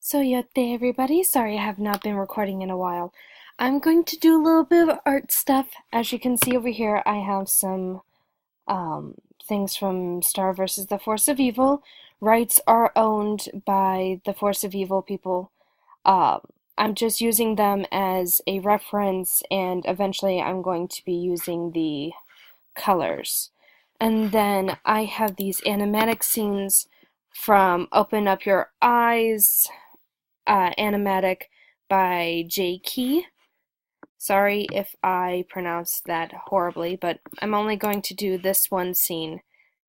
So yote everybody, sorry I have not been recording in a while. I'm going to do a little bit of art stuff. As you can see over here, I have some um, things from Star vs. the Force of Evil. Rights are owned by the Force of Evil people. Um, I'm just using them as a reference, and eventually I'm going to be using the colors. And then I have these animatic scenes from Open Up Your Eyes, animatic by J. Key. Sorry if I pronounced that horribly, but I'm only going to do this one scene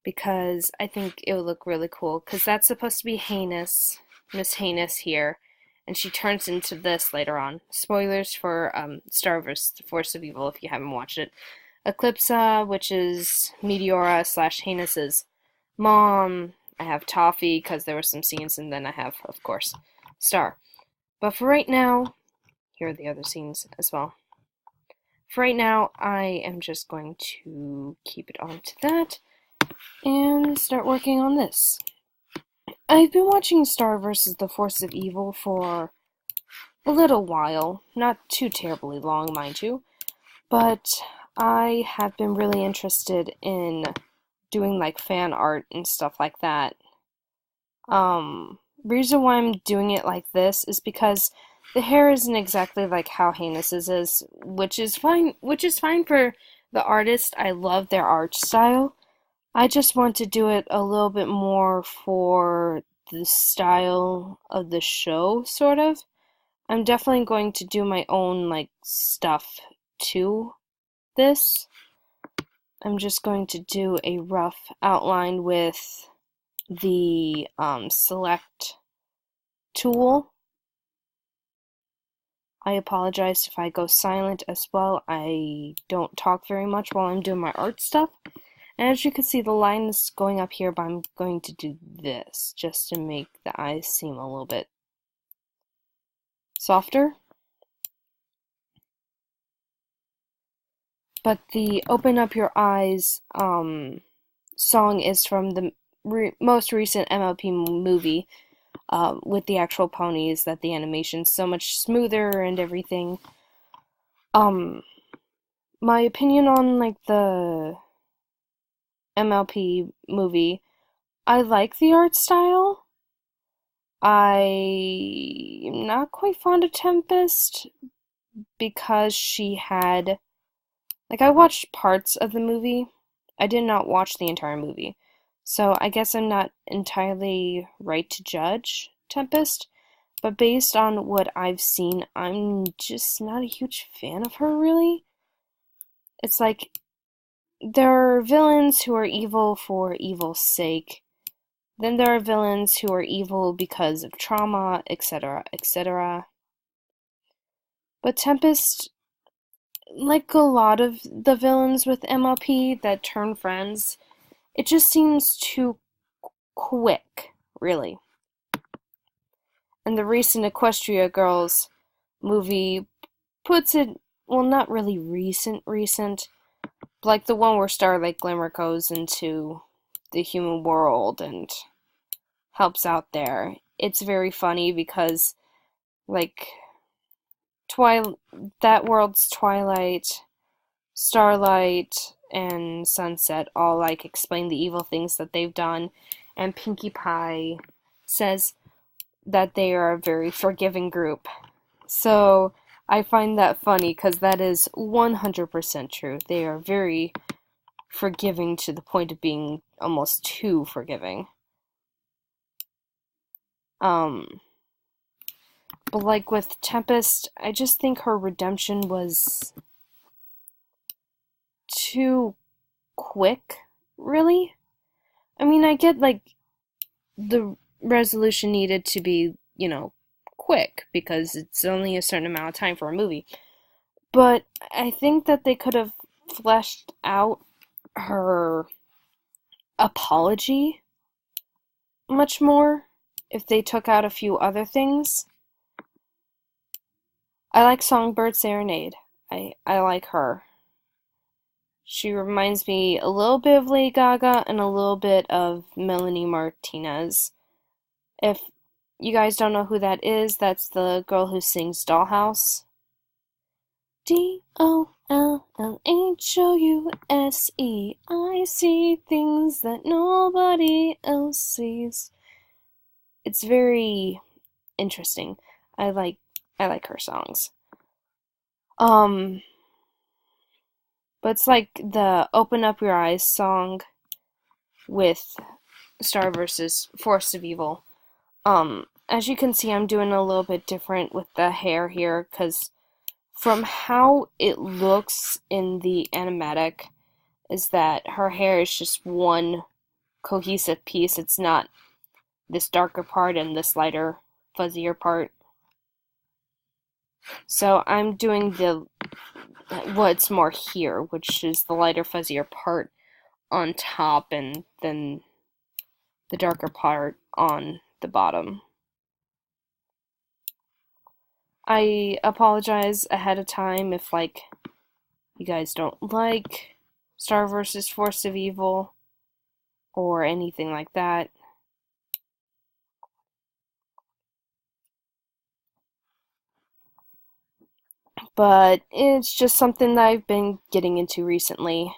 because I think it would look really cool. Because that's supposed to be Heinous, Miss Heinous here, and she turns into this later on. Spoilers for Star vs. the Force of Evil if you haven't watched it. Eclipsa, which is Meteora slash Heinous's mom. I have Toffee because there were some scenes, and then I have, of course, Star. But for right now, here are the other scenes as well. For right now, I am just going to keep it on to that and start working on this. I've been watching Star vs. the Force of Evil for a little while, not too terribly long, mind you, but I have been really interested in doing like fan art and stuff like that. Reason why I'm doing it like this is because the hair isn't exactly like how Heinous's is, which is fine for the artist. I love their art style. I just want to do it a little bit more for the style of the show, sort of. I'm definitely going to do my own like stuff to this. I'm just going to do a rough outline with the select tool. I apologize if I go silent as well. I don't talk very much while I'm doing my art stuff. And as you can see, the line is going up here, but I'm going to do this just to make the eyes seem a little bit softer. But the Open Up Your Eyes song is from the most recent MLP movie, with the actual ponies, that the animation's so much smoother and everything. My opinion on like the MLP movie, I like the art style. I'm not quite fond of Tempest because she had, like, I watched parts of the movie. I did not watch the entire movie. So I guess I'm not entirely right to judge Tempest, but based on what I've seen, I'm just not a huge fan of her, really. It's like, there are villains who are evil for evil's sake. Then there are villains who are evil because of trauma, etc., etc. But Tempest, like a lot of the villains with MLP that turn friends, it just seems too quick, really. And the recent Equestria Girls movie puts it, well, not really recent, like the one where Starlight Glimmer goes into the human world and helps out there. It's very funny because, like, that world's Twilight, Starlight, and Sunset all, like, explain the evil things that they've done, and Pinkie Pie says that they are a very forgiving group. So I find that funny because that is 100% true. They are very forgiving to the point of being almost too forgiving. But like with Tempest, I just think her redemption was too quick, really. I mean, I get like the resolution needed to be, quick because it's only a certain amount of time for a movie. But I think that they could have fleshed out her apology much more if they took out a few other things. I like Songbird Serenade. I like her. She reminds me a little bit of Lady Gaga and a little bit of Melanie Martinez. If you guys don't know who that is, that's the girl who sings Dollhouse. Dollhouse. I see things that nobody else sees. It's very interesting. I like I like her songs. Um, but it's like the Open Up Your Eyes song with Star versus Force of Evil. As you can see, I'm doing a little bit different with the hair here, because from how it looks in the animatic is that her hair is just one cohesive piece. It's not this darker part and this lighter, fuzzier part. So I'm doing the what's more here, which is the lighter, fuzzier part on top, and then the darker part on the bottom. I apologize ahead of time if, like, you guys don't like Star vs. Force of Evil or anything like that. But it's just something that I've been getting into recently.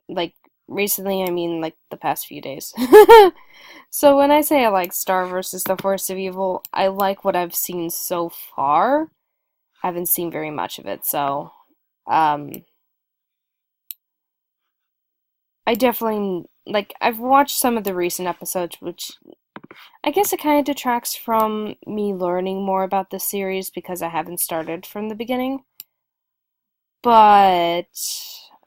Like, recently, I mean, like, the past few days. So when I say I like Star vs. the Force of Evil, I like what I've seen so far. I haven't seen very much of it, so um I definitely like I've watched some of the recent episodes, which I guess it kind of detracts from me learning more about the series because I haven't started from the beginning. But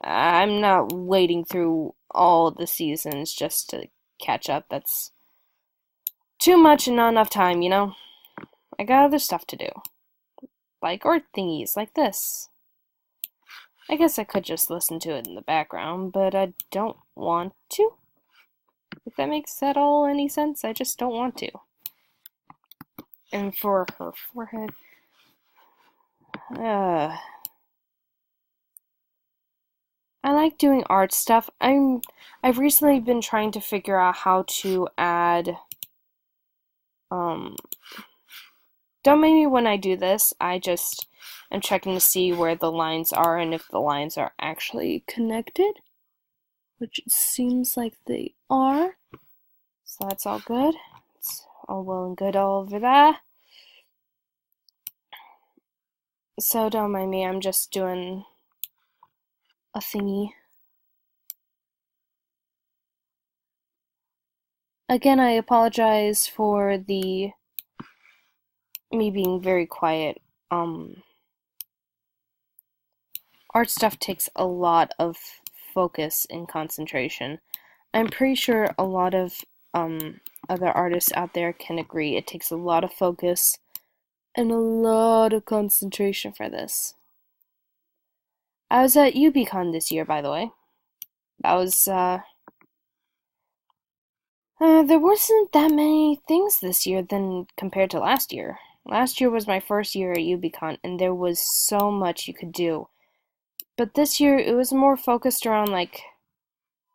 I'm not wading through all the seasons just to catch up. That's too much and not enough time, you know? I got other stuff to do, like art thingies like this. I guess I could just listen to it in the background, but I don't want to. If that makes at all any sense, I just don't want to. And for her forehead, I like doing art stuff. I've recently been trying to figure out how to add um don't make me when I do this, I just am checking to see where the lines are and if the lines are actually connected, which it seems like they are. So that's all good. It's all well and good all over there. So don't mind me, I'm just doing a thingy. Again, I apologize for the me being very quiet. Art stuff takes a lot of focus and concentration. I'm pretty sure a lot of other artists out there can agree. It takes a lot of focus and a lot of concentration for this. I was at UBCon this year, by the way. That was there wasn't that many things this year than compared to last year. Last year was my first year at UBCon, and there was so much you could do. But this year, it was more focused around, like,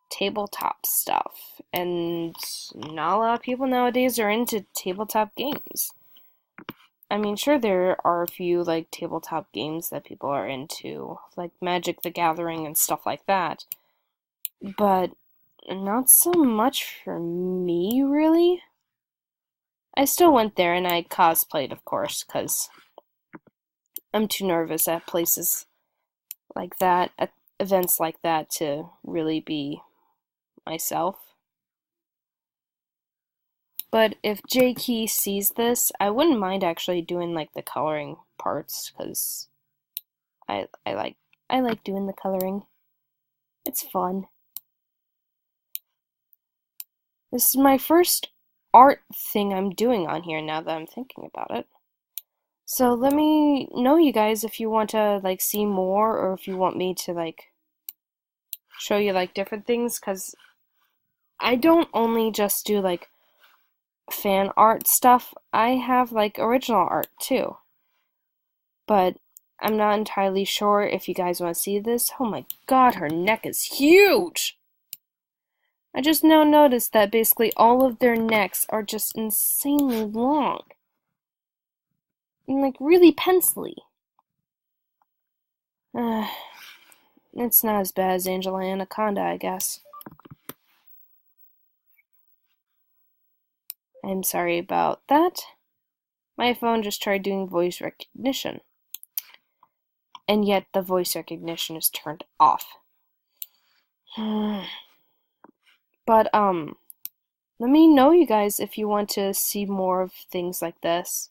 tabletop stuff. And not a lot of people nowadays are into tabletop games. I mean, sure, there are a few, like, tabletop games that people are into, like Magic the Gathering and stuff like that. But not so much for me, really. I still went there and I cosplayed, of course, because I'm too nervous at places like that, at events like that, to really be myself. But if J Key sees this, I wouldn't mind actually doing like the coloring parts, because I like doing the coloring. It's fun. This is my first art thing I'm doing on here now that I'm thinking about it. So let me know, you guys, if you want to like see more, or if you want me to like show you like different things, because I don't only just do like fan art stuff, I have like original art too. But I'm not entirely sure if you guys want to see this. Oh my god, her neck is huge! I just now noticed that basically all of their necks are just insanely long. And like really pencily. Uh, it's not as bad as Angela Anaconda, I guess. I'm sorry about that. My phone just tried doing voice recognition. And yet the voice recognition is turned off. But, let me know, you guys, if you want to see more of things like this.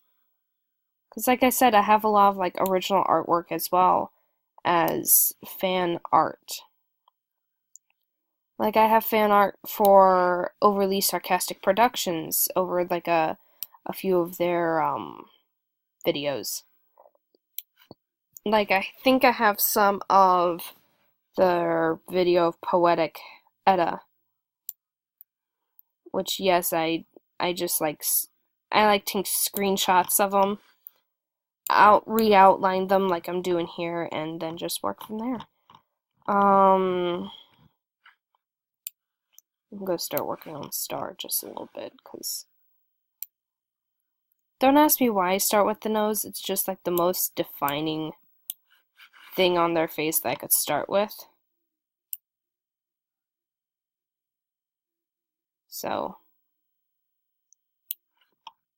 Because, like I said, I have a lot of, like, original artwork as well as fan art. Like, I have fan art for Overly Sarcastic Productions over, like, a few of their, videos. Like, I think I have some of their video of Poetic Edda, which, yes, I just, like, I like take screenshots of them, re-outline them like I'm doing here, and then just work from there. I'm gonna start working on Star just a little bit, because don't ask me why I start with the nose. It's just like the most defining thing on their face that I could start with. So,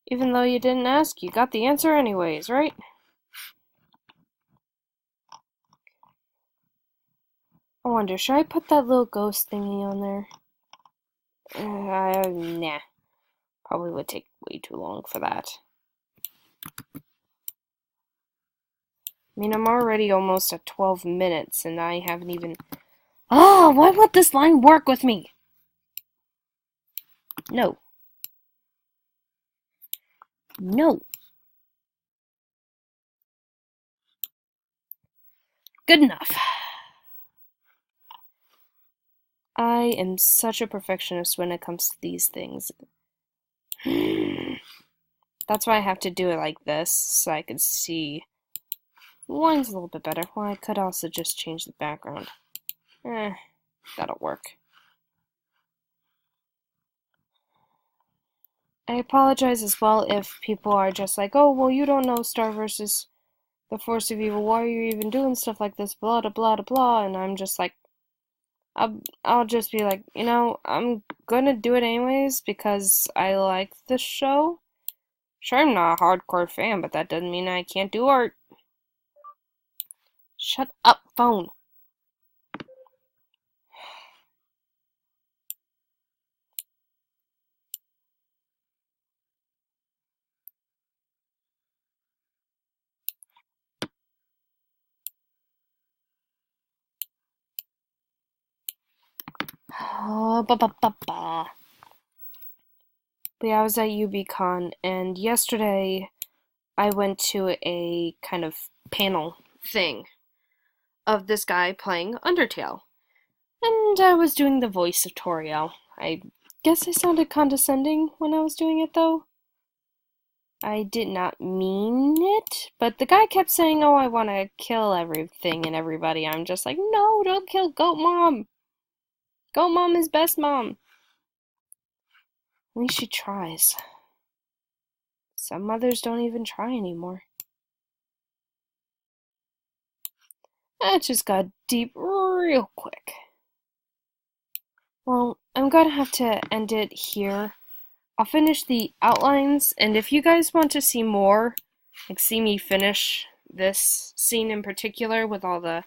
even though you didn't ask, you got the answer anyways, right? I wonder, should I put that little ghost thingy on there? Nah. Probably would take way too long for that. I mean, I'm already almost at 12 minutes, and I haven't even... Oh, why won't this line work with me? No. No. Good enough. I am such a perfectionist when it comes to these things. That's why I have to do it like this, so I can see the lines a little bit better. Well, I could also just change the background. That'll work. I apologize as well if people are just like, oh, well, you don't know Star versus the Force of Evil. Why are you even doing stuff like this? Blah, blah, blah, blah. And I'm just like, I'll just be like, you know, I'm gonna do it anyways because I like the show. Sure, I'm not a hardcore fan, but that doesn't mean I can't do art. Shut up, phone. Ba ba ba ba. But yeah, I was at UBCon, and yesterday I went to a kind of panel thing of this guy playing Undertale. And I was doing the voice of Toriel. I guess I sounded condescending when I was doing it, though. I did not mean it, but the guy kept saying, oh, I want to kill everything and everybody. I'm just like, no, don't kill Goat Mom. Goat Mom is best mom. At least she tries. Some mothers don't even try anymore. That just got deep real quick. Well, I'm gonna have to end it here. I'll finish the outlines, and if you guys want to see more, like see me finish this scene in particular with all the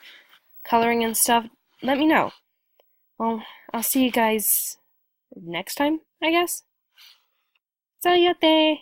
coloring and stuff, let me know. Well, I'll see you guys next time, I guess. Sayote!